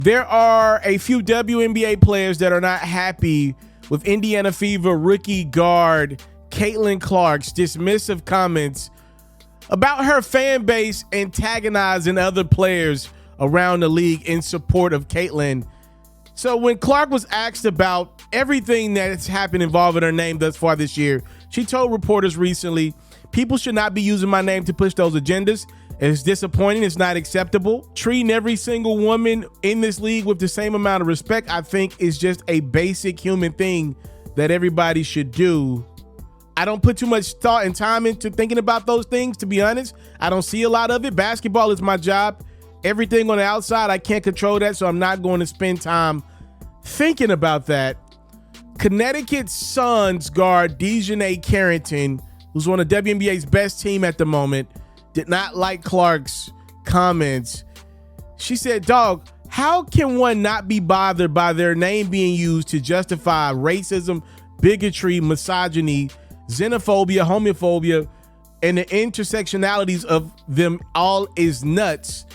There are a few WNBA players that are not happy with Indiana Fever rookie guard Caitlin Clark's dismissive comments about her fan base antagonizing other players around the league in support of Caitlin. So when Clark was asked about everything that's happened involving her name thus far this year, she told reporters recently, "People should not be using my name to push those agendas. It's disappointing. It's not acceptable. Treating every single woman in this league with the same amount of respect, I think, is just a basic human thing that everybody should do." I don't put too much thought and time into thinking about those things, to be honest. I don't see a lot of it. Basketball is my job. Everything on the outside, I can't control that, so I'm not going to spend time thinking about that. Connecticut Suns guard Dejanay Carrington, who's on the WNBA's best team at the moment, did not like Clark's comments. She said, "Dog, how can one not be bothered by their name being used to justify racism, bigotry, misogyny, xenophobia, homophobia, and the intersectionalities of them all is nuts.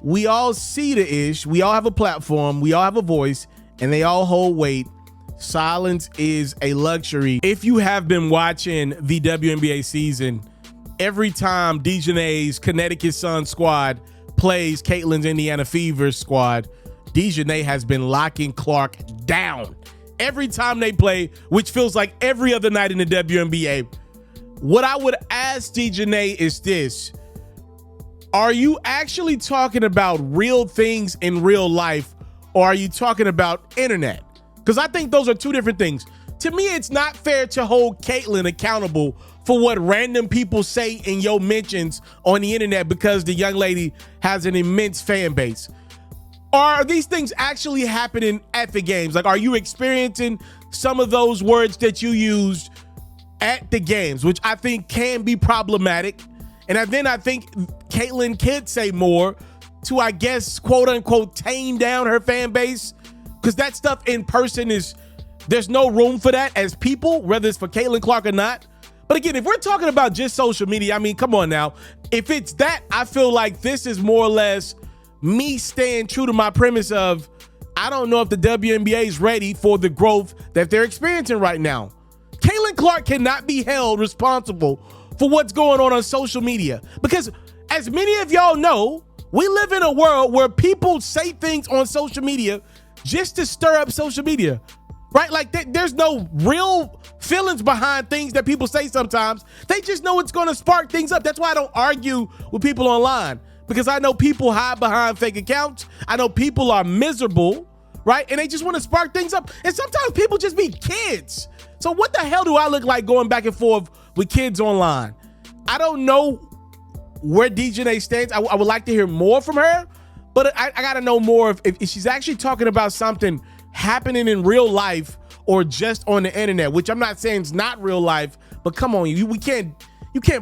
We all see the ish. We all have a platform. We all have a voice, and they all hold weight. Silence is a luxury." If you have been watching the WNBA season, every time Dejanay's Connecticut Sun squad plays Caitlin's Indiana Fever squad, Dejanay has been locking Clark down. Every time they play, which feels like every other night in the WNBA. What I would ask Dejanay is this: are you actually talking about real things in real life, or are you talking about internet? Because I think those are two different things. To me, it's not fair to hold Caitlin accountable for what random people say in your mentions on the internet because the young lady has an immense fan base. Are these things actually happening at the games? Like, are you experiencing some of those words that you used at the games, which I think can be problematic? And then I think Caitlin could say more to, I guess, quote unquote, tame down her fan base, because that stuff in person there's no room for that as people, whether it's for Caitlin Clark or not. But again, if we're talking about just social media, I mean, come on now. If it's that, I feel like this is more or less me staying true to my premise of, I don't know if the WNBA is ready for the growth that they're experiencing right now. Caitlin Clark cannot be held responsible for what's going on social media, because as many of y'all know, we live in a world where people say things on social media just to stir up social media, right? Like there's no real feelings behind things that people say sometimes. They just know it's going to spark things up. That's why I don't argue with people online, because I know people hide behind fake accounts. I know people are miserable, right? And they just want to spark things up. And sometimes people just be kids. So what the hell do I look like going back and forth with kids online? I don't know where Dejanay stands. I would like to hear more from her, but I got to know more if she's actually talking about something happening in real life or just on the internet, which I'm not saying is not real life, but come on, you can't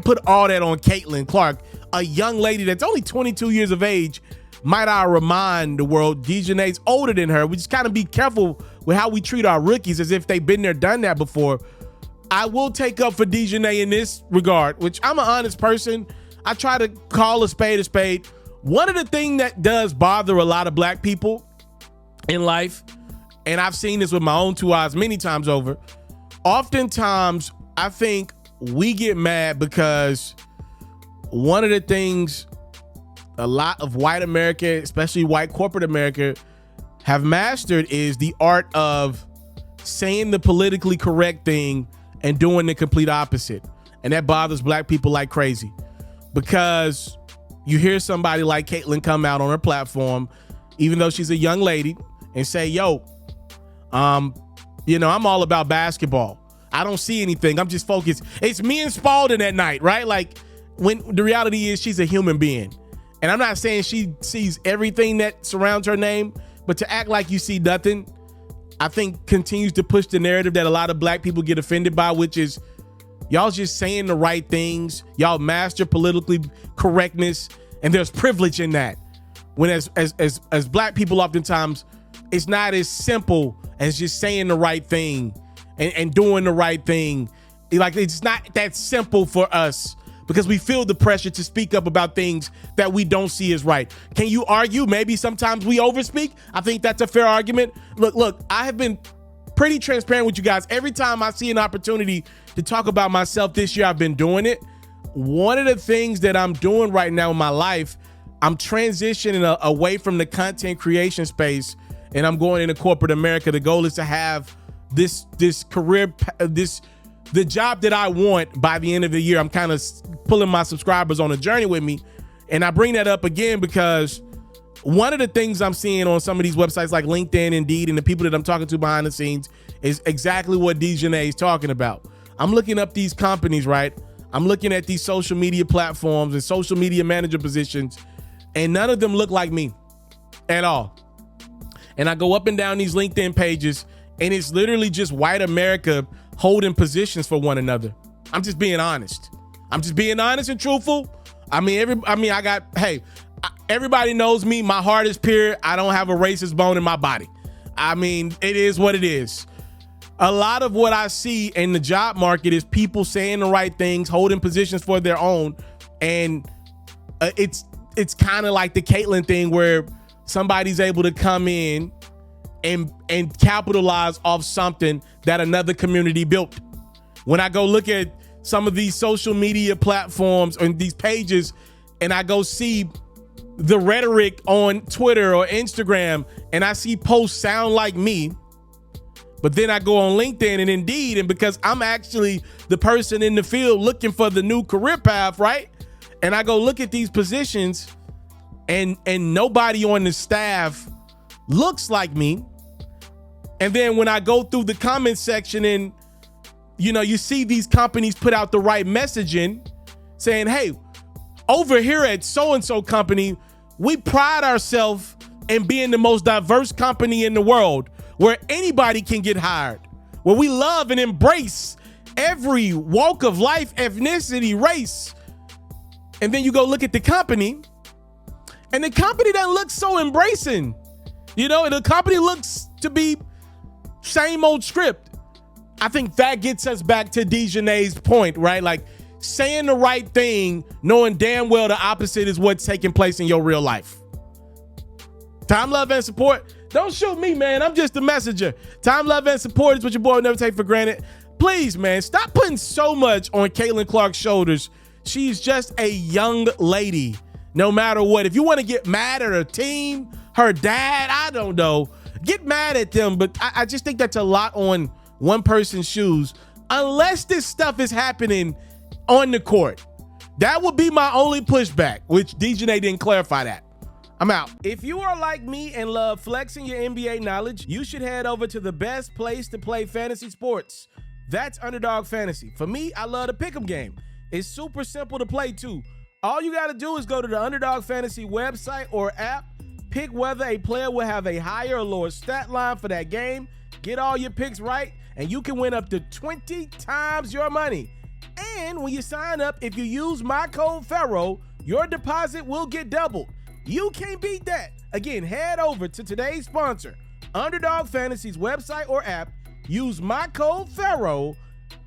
put all that on Caitlin Clark, a young lady that's only 22 years of age. Might I remind the world, Dejanay's older than her. We just kind of be careful with how we treat our rookies as if they've been there, done that before. I will take up for Dejanay in this regard, which I'm an honest person. I try to call a spade a spade. One of the things that does bother a lot of black people in life, and I've seen this with my own two eyes many times over, oftentimes I think we get mad because one of the things a lot of white America, especially white corporate America, have mastered is the art of saying the politically correct thing and doing the complete opposite. And that bothers black people like crazy, because you hear somebody like Caitlin come out on her platform, even though she's a young lady, and say, yo, I'm all about basketball. I don't see anything. I'm just focused. It's me and Spalding at night, right? Like, when the reality is she's a human being. And I'm not saying she sees everything that surrounds her name, but to act like you see nothing, I think continues to push the narrative that a lot of black people get offended by, which is y'all just saying the right things. Y'all master politically correctness, and there's privilege in that. When as black people, oftentimes it's not as simple as just saying the right thing and doing the right thing. Like, it's not that simple for us. because we feel the pressure to speak up about things that we don't see as right. Can you argue maybe sometimes we overspeak? I think that's a fair argument. Look, I have been pretty transparent with you guys. Every time I see an opportunity to talk about myself this year, I've been doing it. One of the things that I'm doing right now in my life, I'm transitioning away from the content creation space, and I'm going into corporate America. The goal is to have this career, the job that I want by the end of the year. I'm kind of pulling my subscribers on a journey with me. And I bring that up again because one of the things I'm seeing on some of these websites like LinkedIn, Indeed, and the people that I'm talking to behind the scenes is exactly what Dejanay is talking about. I'm looking up these companies, right? I'm looking at these social media platforms and social media manager positions, and none of them look like me at all. And I go up and down these LinkedIn pages, and it's literally just white America holding positions for one another. I'm just being honest. I'm just being honest and truthful. Everybody knows me. My heart is pure. I don't have a racist bone in my body. I mean, it is what it is. A lot of what I see in the job market is people saying the right things, holding positions for their own. And it's kind of like the Caitlyn thing where somebody's able to come in and capitalize off something that another community built. When I go look at some of these social media platforms and these pages, and I go see the rhetoric on Twitter or Instagram, and I see posts sound like me, but then I go on LinkedIn and Indeed, and because I'm actually the person in the field looking for the new career path, right? And I go look at these positions, and nobody on the staff looks like me. And then when I go through the comment section and, you see these companies put out the right messaging saying, hey, over here at so-and-so company, we pride ourselves in being the most diverse company in the world where anybody can get hired, where we love and embrace every walk of life, ethnicity, race. And then you go look at the company, and the company doesn't look so embracing. The company looks to be same old script. I think that gets us back to Dejanay's point, right? Like saying the right thing, knowing damn well the opposite is what's taking place in your real life. Time, love, and support. Don't shoot me, man. I'm just a messenger. Time, love, and support is what your boy will never take for granted. Please, man, stop putting so much on Caitlin Clark's shoulders. She's just a young lady, no matter what. If you want to get mad at her team, her dad, I don't know, get mad at them. But I just think that's a lot on one person's shoes, unless this stuff is happening on the court. That would be my only pushback, which Dejanay didn't clarify that. I'm out. If you are like me and love flexing your NBA knowledge, you should head over to the best place to play fantasy sports. That's Underdog Fantasy. For me, I love the pick'em game. It's super simple to play too. All you got to do is go to the Underdog Fantasy website or app, pick whether a player will have a higher or lower stat line for that game, get all your picks right, and you can win up to 20 times your money. And when you sign up, if you use my code FERRO, your deposit will get doubled. You can't beat that. Again, head over to today's sponsor, Underdog Fantasy's website or app, use my code FERRO,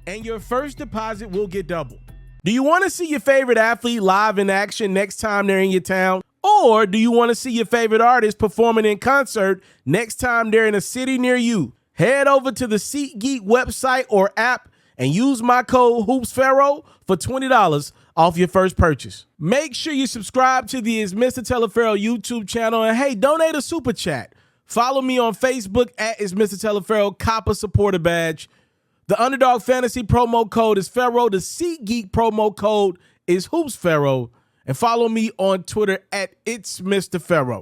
and your first deposit will get doubled. Do you want to see your favorite athlete live in action next time they're in your town? Or do you want to see your favorite artist performing in concert next time they're in a city near you? Head over to the SeatGeek website or app and use my code HoopsFerro for $20 off your first purchase. Make sure you subscribe to the It's Mr. Taliaferro YouTube channel, and hey, donate a super chat. Follow me on Facebook at It's Mr. Taliaferro, cop a supporter badge. The Underdog Fantasy promo code is FERRO. The SeatGeek promo code is HoopsFerro. And follow me on Twitter at itsmrtaliaferro.